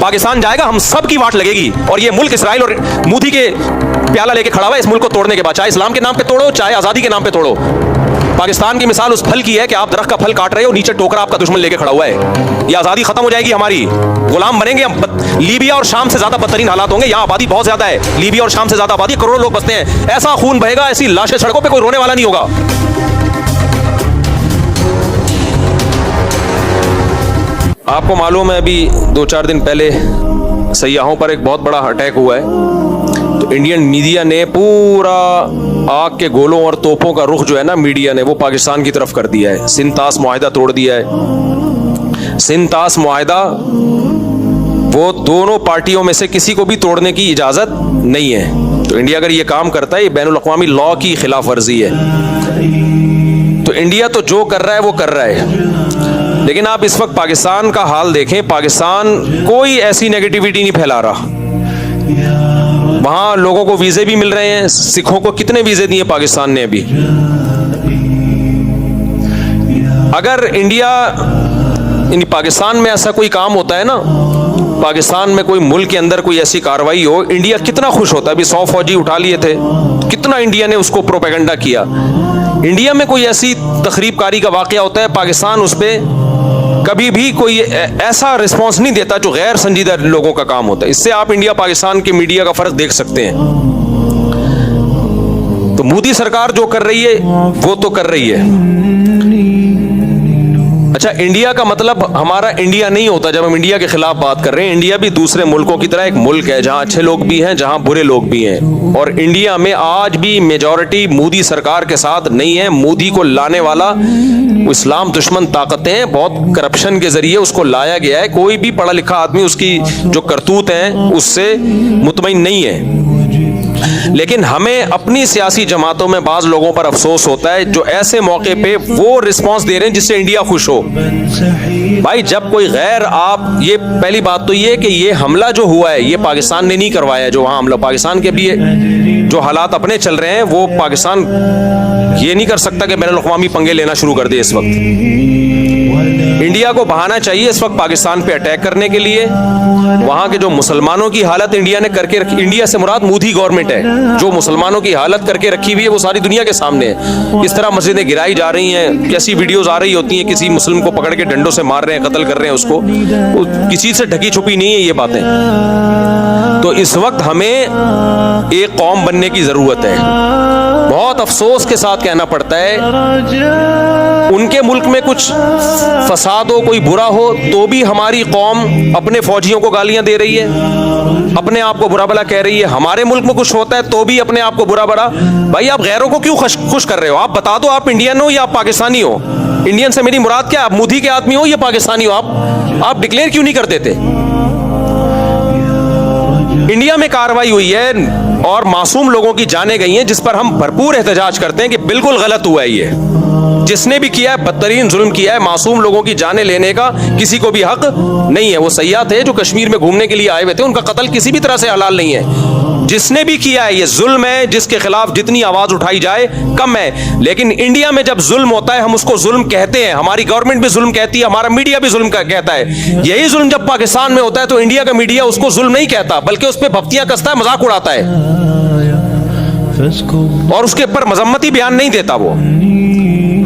पाकिस्तान जाएगा, हम सब की वाट लगेगी। और ये मुल्क इसराइल और मोदी के प्याला लेके खड़ा हुआ है इस मुल्क को तोड़ने के बाद, चाहे इस्लाम के नाम पे तोड़ो, चाहे आज़ादी के नाम पे तोड़ो। पाकिस्तान की मिसाल उस फल की है कि आप दरख्त का फल काट रहे हो, नीचे टोकरा आपका दुश्मन लेके खड़ा हुआ है। ये आज़ादी खत्म हो जाएगी हमारी, गुलाम बनेंगे हम। लीबिया और शाम से ज्यादा बदतरीन हालात होंगे। यहाँ आबादी बहुत ज्यादा है, लीबिया और शाम से ज्यादा आबादी, करोड़ों लोग बसते हैं। ऐसा खून बहेगा, ऐसी लाशें सड़कों पे, कोई रोने वाला नहीं होगा। आपको मालूम है अभी 2-4 दिन पहले सयाहों पर एक बहुत बड़ा अटैक हुआ है, तो इंडियन मीडिया ने पूरा आग के गोलों और तोपों का रुख जो है ना, मीडिया ने वो पाकिस्तान की तरफ कर दिया है। सिंतास मुआहिदा तोड़ दिया है। सिंतास मुआहिदा वो दोनों पार्टियों में से किसी को भी तोड़ने की इजाज़त नहीं है। तो इंडिया अगर ये काम करता है, ये बैनुल अक़वामी लॉ की खिलाफ वर्जी है। तो इंडिया तो जो कर रहा है वो कर रहा है, लेकिन आप इस वक्त पाकिस्तान का हाल देखें। पाकिस्तान कोई ऐसी नेगेटिविटी नहीं फैला रहा। वहाँ लोगों को वीज़े भी मिल रहे हैं। सिखों को कितने वीज़े दिए पाकिस्तान ने अभी। अगर इंडिया यानी पाकिस्तान में ऐसा कोई काम होता है ना, पाकिस्तान में कोई मुल्क के अंदर कोई ऐसी कार्रवाई हो, इंडिया कितना खुश होता है। अभी 100 फौजी उठा लिए थे, कितना इंडिया ने उसको प्रोपेगेंडा किया। इंडिया में कोई ऐसी तखरीबकारी का वाक़या होता है, पाकिस्तान उस पर कभी भी कोई ऐसा रिस्पांस नहीं देता जो गैर संजीदा लोगों का काम होता है। इससे आप इंडिया पाकिस्तान के मीडिया का फ़र्क देख सकते हैं। तो मोदी सरकार जो कर रही है वो तो कर रही है। अच्छा, इंडिया का मतलब हमारा इंडिया नहीं होता जब हम इंडिया के खिलाफ बात कर रहे हैं। इंडिया भी दूसरे मुल्कों की तरह एक मुल्क है जहां अच्छे लोग भी हैं, जहां बुरे लोग भी हैं। और इंडिया में आज भी मेजॉरिटी मोदी सरकार के साथ नहीं है। मोदी को लाने वाला इस्लाम दुश्मन ताकतें हैं, बहुत करप्शन के जरिए उसको लाया गया है। कोई भी पढ़ा लिखा आदमी उसकी जो करतूत हैं उससे मुतमईन नहीं है। लेकिन हमें अपनी सियासी जमातों में बाज़ लोगों पर अफसोस होता है जो ऐसे मौके पे वो रिस्पांस दे रहे हैं जिससे इंडिया खुश हो। भाई जब कोई गैर, आप ये पहली बात तो ये कि ये हमला जो हुआ है ये पाकिस्तान ने नहीं करवाया। जो वहाँ हमला पाकिस्तान के भी जो हालात अपने चल रहे हैं वो पाकिस्तान ये नहीं कर सकता कि बैनुल अक़वामी पंगे लेना शुरू कर दे। इस वक्त इंडिया को बहाना चाहिए इस वक्त पाकिस्तान पे अटैक करने के लिए। वहाँ के जो मुसलमानों की हालत इंडिया ने करके रखी, इंडिया से मुराद मोदी गवर्नमेंट है, जो मुसलमानों की हालत करके रखी हुई है वो सारी दुनिया के सामने है। इस तरह मस्जिदें गिराई जा रही हैं, कैसी वीडियोस आ रही होती हैं, किसी मुस्लिम को पकड़ के डंडों से मार रहे हैं, कत्ल कर रहे हैं उसको, किसी से ढकी छुपी नहीं है ये बातें। तो इस वक्त हमें एक कौम बनने की जरूरत है। बहुत अफसोस के साथ कहना पड़ता है, उनके मुल्क में कुछ फसाद हो, कोई बुरा हो, तो भी हमारी कौम अपने फौजियों को गालियां दे रही है, अपने आप को बुरा भला कह रही है। हमारे मुल्क में कुछ होता है तो भी अपने आप को बुरा भला। भाई आप गैरों को क्यों खुश कर रहे हो? आप बता दो आप इंडियन हो या आप पाकिस्तानी हो। इंडियन से मेरी मुराद क्या? आप मोदी के आदमी हो या पाकिस्तानी हो? आप डिक्लेयर क्यों नहीं कर देते? इंडिया में कार्रवाई हुई है और मासूम लोगों की जानें गई हैं, जिस पर हम भरपूर एहतजाज करते हैं कि बिल्कुल गलत हुआ है। ये जिसने भी किया है बदतरीन जुल्म किया है। मासूम लोगों की जानें लेने का किसी को भी हक नहीं है। वो सयाह थे जो कश्मीर में घूमने के लिए आए हुए थे, उनका कत्ल किसी भी तरह से हलाल नहीं है। जिसने भी किया है ये जुल्म है, जिसके खिलाफ जितनी आवाज उठाई जाए कम है। लेकिन इंडिया में जब जुल्म होता है हम उसको जुल्म कहते हैं, हमारी गवर्नमेंट भी जुल्म कहती है, हमारा मीडिया भी जुल्म कहता है। यही जुल्म जब पाकिस्तान में होता है तो इंडिया का मीडिया उसको जुल्म नहीं कहता, बल्कि उस पर भफ्तियां कसता है, मजाक उड़ाता है और उसके ऊपर मजम्मती बयान नहीं देता वो।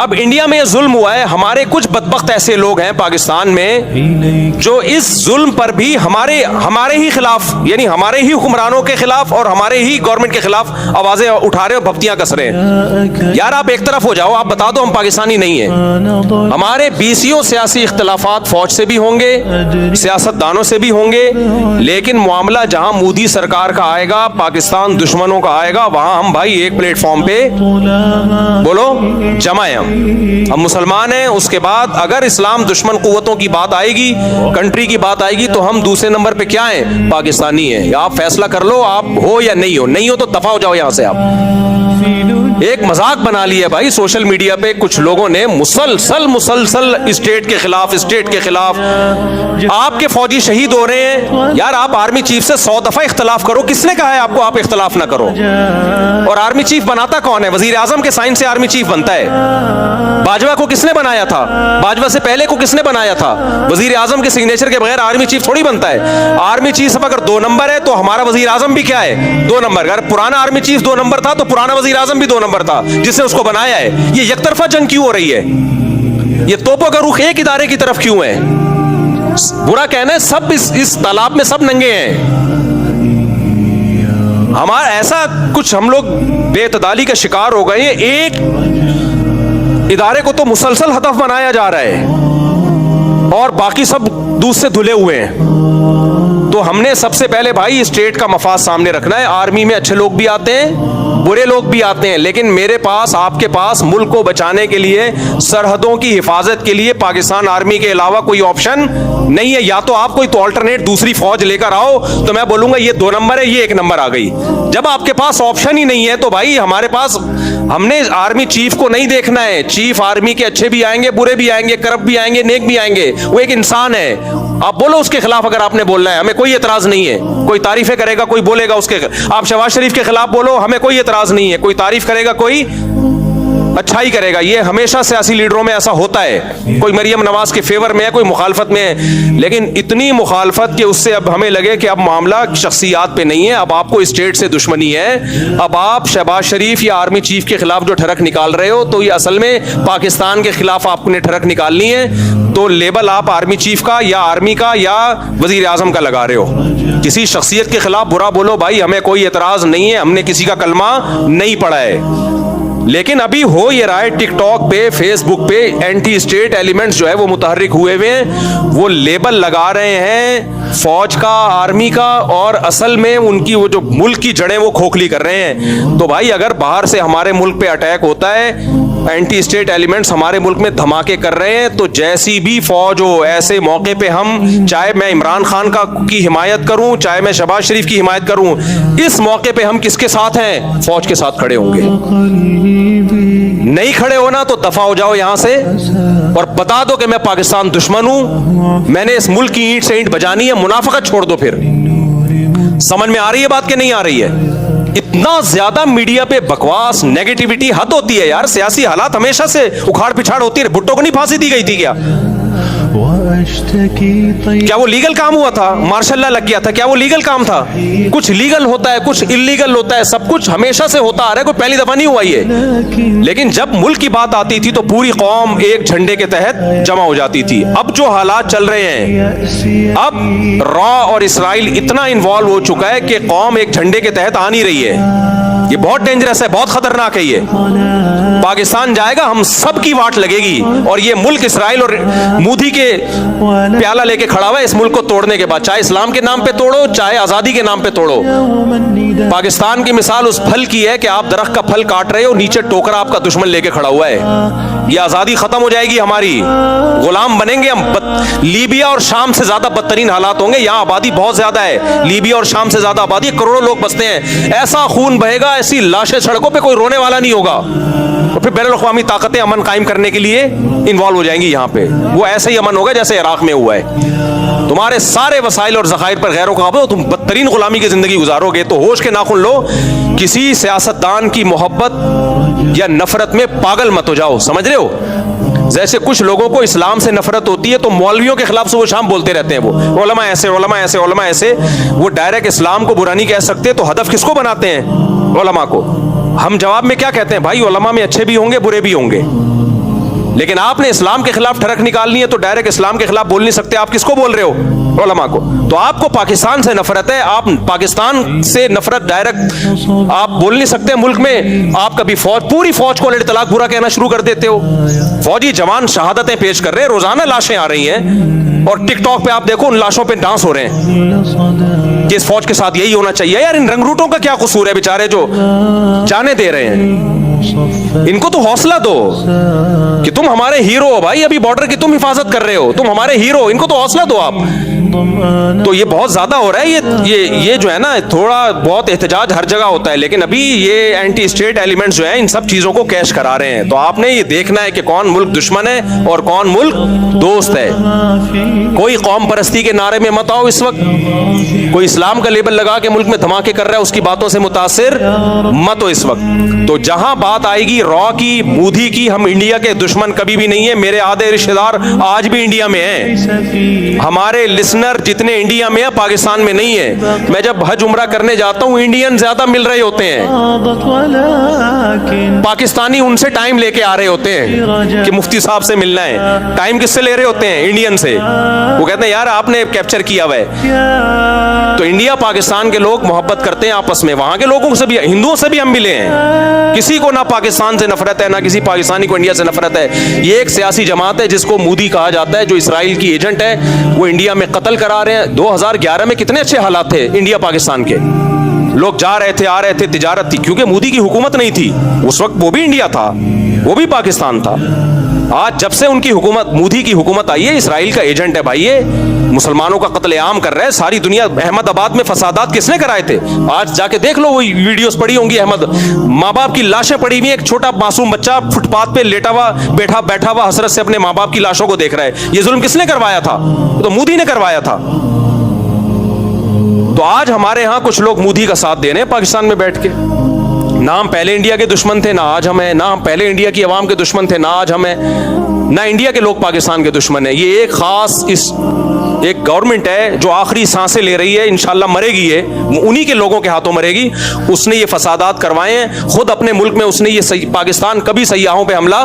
अब इंडिया में जुल्म हुआ है, हमारे कुछ बदबख्त ऐसे लोग हैं पाकिस्तान में जो इस जुल्म पर भी हमारे ही खिलाफ, यानी हमारे ही हुक्मरानों के खिलाफ और हमारे ही गवर्नमेंट के खिलाफ आवाजें उठा रहे और भफ्तियां कस रहे हैं। यार आप एक तरफ हो जाओ, आप बता दो हम पाकिस्तानी नहीं है। हमारे बीसियों सियासी इख्तलाफात फौज से भी होंगे, सियासतदानों से भी होंगे, लेकिन मामला जहां मोदी सरकार का आएगा, पाकिस्तान दुश्मनों का आएगा, वहां हम भाई एक प्लेटफॉर्म पे बोलो जमा हैं। हम मुसलमान हैं। उसके बाद अगर इस्लाम दुश्मन कुव्वतों की बात आएगी, कंट्री की बात आएगी, तो हम दूसरे नंबर पे क्या हैं? पाकिस्तानी हैं। आप फैसला कर लो, आप हो या नहीं हो। नहीं हो तो दफा हो जाओ यहां से। आप एक मजाक बना लिया भाई सोशल मीडिया पे कुछ लोगों ने, मुसलसल स्टेट के खिलाफ। आपके फौजी शहीद हो रहे हैं, यार आप आर्मी चीफ से 100 दफा इख्तलाफ करो। किसने कहा है आपको आप इख्तलाफ ना करो? और आर्मी चीफ बनाता कौन है? वजीर आजम के साइन से आर्मी चीफ बनता है। बाजवा को किसने बनाया था? बाजवा से पहले को किसने बनाया था? वजीर आजम के सिग्नेचर के बगैर आर्मी चीफ थोड़ी बनता है। आर्मी चीफ अगर 2 नंबर है तो हमारा वजीर आजम भी क्या है? 2 नंबर। अगर पुराना आर्मी चीफ 2 नंबर था तो पुराना वजीर आजम भी 2 नंबर था जिसने उसको बनाया है। ये एक तरफा जंग क्यों हो रही है? ये तोपों का रुख एक इदारे की तरफ क्यों है? बुरा कहना है, सब इस तालाब में सब नंगे हैं। हमारा ऐसा कुछ, हम लोग बेतदाली का शिकार हो गए हैं। एक इदारे को तो मुसलसल हदफ बनाया जा रहा है और बाकी सब दूध से धुले हुए हैं। तो हमने सबसे पहले भाई स्टेट का मफाद सामने रखना है। आर्मी में अच्छे लोग भी आते हैं, बुरे लोग भी आते हैं, लेकिन मेरे पास, आपके पास मुल्क को बचाने के लिए, सरहदों की हिफाजत के लिए पाकिस्तान आर्मी के अलावा कोई ऑप्शन नहीं है। या तो आप कोई तो अल्टरनेट दूसरी फौज लेकर आओ तो मैं बोलूंगा ये 2 नंबर है, ये 1 नंबर आ गई। जब आपके पास ऑप्शन ही नहीं है तो भाई हमारे पास, हमने आर्मी चीफ को नहीं देखना है। चीफ आर्मी के अच्छे भी आएंगे, बुरे भी आएंगे, करप्ट भी आएंगे, नेक भी आएंगे। वो एक इंसान है। आप बोलो उसके खिलाफ अगर आपने बोलना है, हमें कोई एतराज नहीं है। कोई तारीफें करेगा, कोई बोलेगा उसके। आप शहबाज शरीफ के खिलाफ बोलो, हमें कोई एतराज नहीं है। कोई तारीफ करेगा, कोई अच्छाई करेगा। ये हमेशा सियासी लीडरों में ऐसा होता है। कोई मरियम नवाज के फेवर में है, कोई मुखालफत में है, लेकिन इतनी मुखालफत कि उससे अब हमें लगे कि अब मामला शख्सियात पे नहीं है, अब आपको स्टेट से दुश्मनी है। अब आप शहबाज शरीफ या आर्मी चीफ के खिलाफ जो ठरक निकाल रहे हो तो ये असल में पाकिस्तान के खिलाफ आपने ठरक निकालनी है। तो लेबल आप आर्मी चीफ का या आर्मी का या वजीर आजम का लगा रहे हो। किसी शख्सियत के खिलाफ बुरा बोलो भाई, हमें कोई एतराज नहीं है, हमने किसी का कलमा नहीं पढ़ा है। लेकिन अभी हो ये रहा है, टिकटॉक पे, फेसबुक पे एंटी स्टेट एलिमेंट्स जो है वो मुतहर्रिक हुए हुए हैं। वो लेबल लगा रहे हैं फौज का, आर्मी का, और असल में उनकी वो जो मुल्क की जड़ें वो खोखली कर रहे हैं। तो भाई अगर बाहर से हमारे मुल्क पे अटैक होता है, एंटी स्टेट एलिमेंट्स हमारे मुल्क में धमाके कर रहे हैं, तो जैसी भी फौज हो, ऐसे मौके पे हम, चाहे मैं इमरान खान की हिमायत करूं, चाहे मैं शहबाज शरीफ की हिमायत करूं, इस मौके पे हम किसके साथ हैं? फौज के साथ खड़े होंगे। नहीं खड़े होना तो दफा हो जाओ यहां से और बता दो कि मैं पाकिस्तान दुश्मन हूं, मैंने इस मुल्क की ईंट से ईंट बजानी है। मुनाफिकत छोड़ दो। फिर समझ में आ रही है बात कि नहीं आ रही है? इतना ज्यादा मीडिया पे बकवास, नेगेटिविटी, हद होती है यार। सियासी हालात हमेशा से उखाड़ पिछाड़ होती है। भुट्टो को नहीं फांसी दी गई थी क्या? क्या वो लीगल काम हुआ था? मार्शल लॉ लग गया था, क्या वो लीगल काम था? कुछ लीगल होता है, कुछ इलीगल होता है, सब कुछ हमेशा से होता आ रहा है, कोई पहली दफा नहीं हुआ ये। लेकिन जब मुल्क की बात आती थी तो पूरी कौम एक झंडे के तहत जमा हो जाती थी। अब जो हालात चल रहे हैं, अब रॉ और इसराइल इतना इन्वॉल्व हो चुका है कि कौम एक झंडे के तहत आ नहीं रही है। ये बहुत डेंजरस है, बहुत खतरनाक है। ये पाकिस्तान जाएगा, हम सब की वाट लगेगी। और ये मुल्क इसराइल और मूदी के प्याला लेके खड़ा हुआ है इस मुल्क को तोड़ने के बाद, चाहे इस्लाम के नाम पे तोड़ो, चाहे आजादी के नाम पे तोड़ो। पाकिस्तान की मिसाल उस फल की है कि आप दरख्त का फल काट रहे हो, नीचे टोकरा आपका दुश्मन लेके खड़ा हुआ है। ये आजादी खत्म हो जाएगी हमारी, गुलाम बनेंगे हम। लीबिया और शाम से ज्यादा बदतरीन हालात होंगे। यहाँ आबादी बहुत ज्यादा है, लीबिया और शाम से ज्यादा आबादी, करोड़ों लोग बसते हैं। ऐसा खून बहेगा, ऐसी लाशें सड़कों पे, कोई रोने वाला नहीं होगा। और फिर बैनुल अक़वामी ताकतें अमन कायम करने के लिए इन्वॉल्व हो जाएंगी यहाँ पे। वो ऐसे ही अमन होगा जैसे इराक में हुआ है। तुम्हारे सारे वसाइल और ज़खायर पर गैरों का, तुम बदतरीन गुलामी की जिंदगी गुजारोगे। तो होश के नाखुन लो, किसी सियासतदान की मोहब्बत या नफरत में पागल मत हो जाओ। समझ रहे हो? जैसे कुछ लोगों को इस्लाम से नफरत होती है तो मौलवियों के खिलाफ सुबह शाम बोलते रहते हैं। वो उलमा ऐसे, उलमा ऐसे, उलमा ऐसे। वो डायरेक्ट इस्लाम को बुरा नहीं कह सकते, तो हदफ किसको बनाते हैं? उलमा को। हम जवाब में क्या कहते हैं? भाई उलमा में अच्छे भी होंगे, बुरे भी होंगे, लेकिन आपने इस्लाम के खिलाफ ठरक निकालनी है तो डायरेक्ट इस्लाम के खिलाफ बोल नहीं सकते। आप किसको बोल रहे हो? उलमा को। तो आपको पाकिस्तान से नफरत है, आप पाकिस्तान से नफरत डायरेक्ट आप बोल नहीं सकते। मुल्क में आप कभी पूरी फौज को तलाक बुरा कहना शुरू कर देते हो। फौजी जवान शहादतें पेश कर रहे हैं, रोजाना लाशें आ रही हैं, और टिकटॉक पे आप देखो उन लाशों पे डांस हो रहे हैं कि इस फौज के साथ यही होना चाहिए। यार इन रंगरूटों का क्या कसूर है बेचारे जो जाने दे रहे हैं? इनको तो हौसला दो कि तुम हमारे हीरो हो भाई, अभी बॉर्डर की तुम हिफाजत कर रहे हो, तुम हमारे हीरो। इनको तो हौसला दो आप। تو یہ بہت زیادہ ہو رہا ہے. یہ جو ہے نا تھوڑا بہت احتجاج ہر جگہ ہوتا ہے, لیکن ابھی یہ اینٹی اسٹیٹ ایلیمنٹس جو ہیں ان سب چیزوں کو کیش کرا رہے ہیں. تو آپ نے یہ دیکھنا ہے کہ کون ملک دشمن ہے اور کون ملک دوست ہے. کوئی قوم پرستی کے نعرے میں مت آؤ اس وقت, کوئی اسلام کا لیبل لگا کے ملک میں دھماکے کر رہا ہے اس کی باتوں سے متاثر مت ہو اس وقت. تو جہاں بات آئے گی را کی, مودی کی, ہم انڈیا کے دشمن کبھی بھی نہیں ہے. میرے آدھے رشتہ دار آج بھی انڈیا میں ہیں, ہمارے لسنر جتنے انڈیا میں ہیں پاکستان میں نہیں ہے. میں جب حج عمرہ کرنے جاتا ہوں انڈین زیادہ مل رہے ہوتے ہیں, پاکستانی ان سے ٹائم لے کے آ رہے ہوتے ہیں کہ مفتی صاحب سے ملنا ہے. ٹائم کس سے لے رہے ہوتے ہیں؟ انڈین سے. وہ کہتے ہیں یار آپ نے کیپچر کیا ہوا ہے. تو انڈیا پاکستان کے لوگ محبت کرتے ہیں آپس میں, وہاں کے لوگوں سے بھی, ہندوؤں سے بھی ہم ملے ہیں. کسی کو نہ پاکستان سے نفرت ہے, نہ کسی پاکستانی کو انڈیا سے نفرت ہے. یہ ایک سیاسی جماعت ہے جس کو مودی کہا جاتا ہے, جو اسرائیل کی ایجنٹ ہے, وہ انڈیا میں قتل کرا رہے ہیں. 2011 میں کتنے اچھے حالات تھے انڈیا پاکستان کے, لوگ جا رہے تھے آ رہے تھے, تجارت تھی, کیونکہ مودی کی حکومت نہیں تھی اس وقت. وہ بھی انڈیا تھا, وہ بھی پاکستان تھا. آج جب سے ان کی حکومت, مودی کی حکومت آئی ہے, اسرائیل کا ایجنٹ ہے بھائی, یہ مسلمانوں کا قتل عام کر رہا ہے ساری دنیا. احمد آباد میں فسادات کس نے کرائے تھے؟ آج جا کے دیکھ لو, وہ ویڈیوز پڑی ہوں گی. احمد ماں باپ کی لاشیں پڑی ہوئی ہیں, ایک چھوٹا معصوم بچہ فٹ پاتھ پہ لیٹا ہوا بیٹھا ہوا حسرت سے اپنے ماں باپ کی لاشوں کو دیکھ رہا ہے. یہ ظلم کس نے کروایا تھا؟ تو مودی نے کروایا تھا. تو آج ہمارے ہاں کچھ لوگ مودی کا ساتھ دے رہے ہیں پاکستان میں بیٹھ کے. نہ ہم پہلے انڈیا کے دشمن تھے, نہ آج ہم ہیں. نہ ہم پہلے انڈیا کی عوام کے دشمن تھے, نہ آج ہم ہیں. نہ انڈیا کے لوگ پاکستان کے دشمن ہیں. یہ ایک خاص ایک گورنمنٹ ہے جو آخری سانسیں لے رہی ہے, انشاءاللہ مرے گی, یہ انہی کے لوگوں کے ہاتھوں مرے گی. اس نے یہ فسادات کروائے ہیں خود اپنے ملک میں. اس نے یہ پاکستان کبھی سیاحوں پہ حملہ,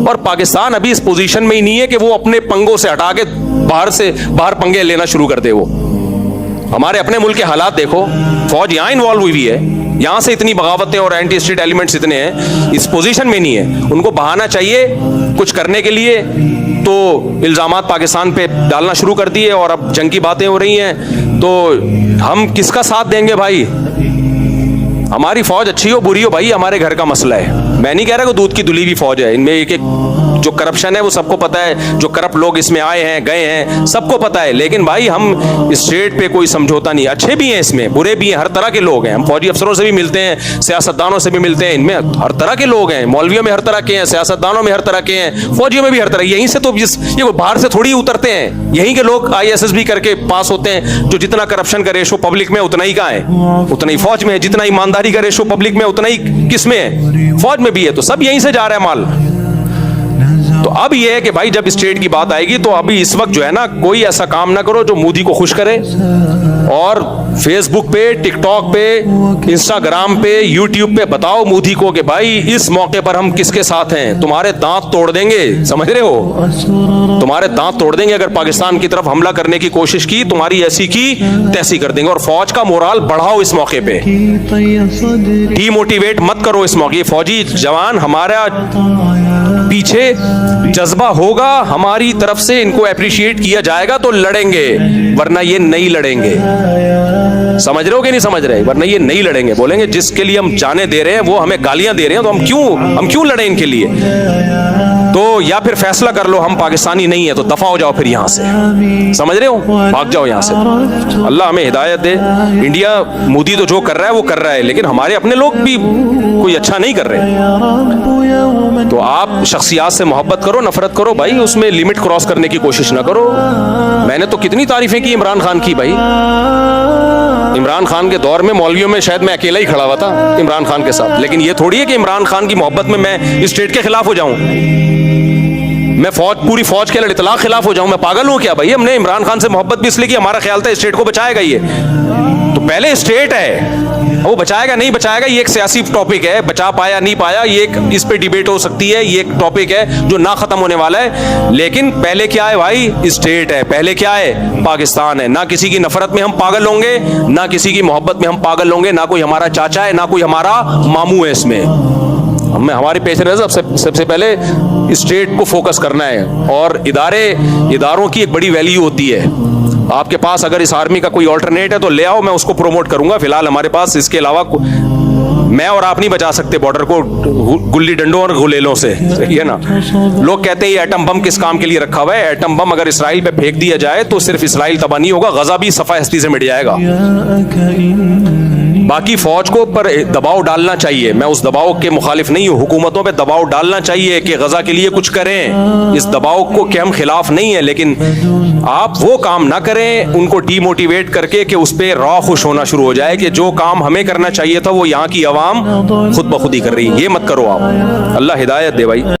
اور پاکستان ابھی اس پوزیشن میں ہی نہیں ہے کہ وہ اپنے پنگوں سے ہٹا کے باہر پنگے لینا شروع کر دے. وہ ہمارے اپنے ملک کے حالات دیکھو, فوج یہاں انوالو ہوئی ہے, یہاں سے اتنی بغاوتیں اور اینٹی اسٹیٹ ایلیمنٹس اتنے ہیں, اس پوزیشن میں نہیں ہے. ان کو بہانا چاہیے کچھ کرنے کے لیے, تو الزامات پاکستان پہ ڈالنا شروع کر دیے, اور اب جنگ کی باتیں ہو رہی ہیں. تو ہم کس کا ساتھ دیں گے بھائی؟ ہماری فوج اچھی ہو بری ہو بھائی, ہمارے گھر کا مسئلہ ہے. میں نہیں کہہ رہا کہ دودھ کی دھلی ہوئی فوج ہے. ان میں ایک جو کرپشن ہے وہ سب کو پتا ہے, جو کرپٹ لوگ اس میں آئے ہیں گئے ہیں سب کو پتا ہے. لیکن بھائی ہم اسٹیٹ پہ کوئی سمجھوتا نہیں. اچھے بھی ہیں اس میں, برے بھی ہیں, ہر طرح کے لوگ ہیں. ہم فوجی افسروں سے بھی ملتے ہیں, سیاستدانوں سے بھی ملتے ہیں, ان میں ہر طرح کے لوگ ہیں. مولویوں میں ہر طرح کے ہیں, سیاستدانوں میں ہر طرح کے ہیں, فوجیوں میں بھی ہر طرح. یہیں سے تو یہ باہر سے تھوڑی اترتے ہیں, یہیں کے لوگ ISSB کر کے پاس ہوتے ہیں. جو جتنا کرپشن کا ریشو پبلک میں اتنا ہی کا ہے, اتنا ہی فوج میں ہے. جتنا ایمانداری کا ریشو پبلک میں اتنا ہی کس میں ہے؟ فوج میں بھی ہے. تو سب یہیں سے جا رہا ہے مال. تو اب یہ ہے کہ بھائی جب اسٹیٹ کی بات آئے گی تو ابھی اس وقت جو ہے نا کوئی ایسا کام نہ کرو جو مودی کو خوش کرے, اور فیس بک پہ, ٹک ٹاک پہ, انسٹاگرام پہ, یوٹیوب پہ بتاؤ مودی کو کہ بھائی اس موقع پر ہم کس کے ساتھ ہیں. تمہارے دانت توڑ دیں گے, سمجھ رہے ہو, تمہارے دانت توڑ دیں گے اگر پاکستان کی طرف حملہ کرنے کی کوشش کی. تمہاری ایسی کی تیسی کر دیں گے. اور فوج کا مورال بڑھاؤ اس موقع پہ, ڈی موٹیویٹ مت کرو اس موقع. فوجی جوان ہمارا پیچھے جذبہ ہوگا ہماری طرف سے, ان کو اپریشیٹ کیا جائے گا تو لڑیں گے, ورنہ یہ نہیں لڑیں گے. سمجھ رہے ہو کہ نہیں سمجھ رہے؟ ورنہ یہ نہیں لڑیں گے. بولیں گے جس کے لیے ہم جانے دے رہے ہیں وہ ہمیں گالیاں دے رہے ہیں, تو ہم کیوں لڑیں ان کے لیے؟ تو یا پھر فیصلہ کر لو ہم پاکستانی نہیں ہیں تو دفع ہو جاؤ پھر یہاں سے. سمجھ رہے ہو, بھاگ جاؤ یہاں سے. اللہ ہمیں ہدایت دے. انڈیا مودی تو جو کر رہا ہے وہ کر رہا ہے, لیکن ہمارے اپنے لوگ بھی کوئی اچھا نہیں کر رہے. تو آپ شخصیات سے محبت کرو, نفرت کرو بھائی, اس میں لمٹ کراس کرنے کی کوشش نہ کرو. میں نے تو کتنی تعریفیں کی عمران خان کی بھائی. عمران خان کے دور میں مولویوں میں شاید میں اکیلا ہی کھڑا ہوا تھا عمران خان کے ساتھ. لیکن یہ تھوڑی ہے کہ عمران خان کی محبت میں اسٹیٹ کے خلاف ہو جاؤں, میں پوری فوج کے اطلاق خلاف ہو جاؤں. میں پاگل ہوں کیا بھائی؟ ہم نے عمران خان سے محبت بھی اس لیے کہ ہمارا خیال تھا اسٹیٹ کو بچائے گا. یہ تو پہلے اسٹیٹ ہے, وہ بچائے گا نہیں بچائے گا یہ ایک سیاسی ٹاپک ہے. بچا پایا نہیں پایا یہ ایک, اس پہ ڈیبیٹ ہو سکتی ہے, یہ ایک ٹاپک ہے جو نہ ختم ہونے والا ہے. لیکن پہلے کیا ہے بھائی؟ اسٹیٹ ہے. پہلے کیا ہے؟ پاکستان ہے. نہ کسی کی نفرت میں ہم پاگل ہوں گے, نہ کسی کی محبت میں ہم پاگل ہوں گے. نہ کوئی ہمارا چاچا ہے, نہ کوئی ہمارا ماموں ہے. اس میں ہمارے پیش نظر سب سے پہلے اسٹیٹ کو فوکس کرنا ہے. اور اداروں کی ایک بڑی ویلیو ہوتی ہے. آپ کے پاس اگر اس آرمی کا کوئی آلٹرنیٹ ہے تو لے آؤ, میں اس کو پروموٹ کروں گا. فی الحال ہمارے پاس اس کے علاوہ मैं और आप नहीं बचा सकते बॉर्डर को गुल्ली डंडों और गुलेलों से, सही है ना। लोग कहते हैं ये एटम बम किस काम के लिए रखा हुआ है। एटम बम अगर इसराइल पे फेंक दिया जाए तो सिर्फ इसराइल तबाह नहीं होगा, गजा भी सफाई हस्ती से मिट जाएगा। बाकी फौज को पर दबाव डालना चाहिए, मैं उस दबाव के मुखालिफ नहीं हूँ। हुकूमतों पे दबाव डालना चाहिए कि गजा के लिए कुछ करें, इस दबाव को के हम खिलाफ नहीं है, लेकिन आप वो काम ना करें उनको डीमोटिवेट करके कि उस पे रॉ खुश होना शुरू हो जाए कि जो काम हमें करना चाहिए था वो यहाँ की आवाम खुद ब खुद ही कर रही है। ये मत करो आप। अल्लाह हिदायत दे भाई।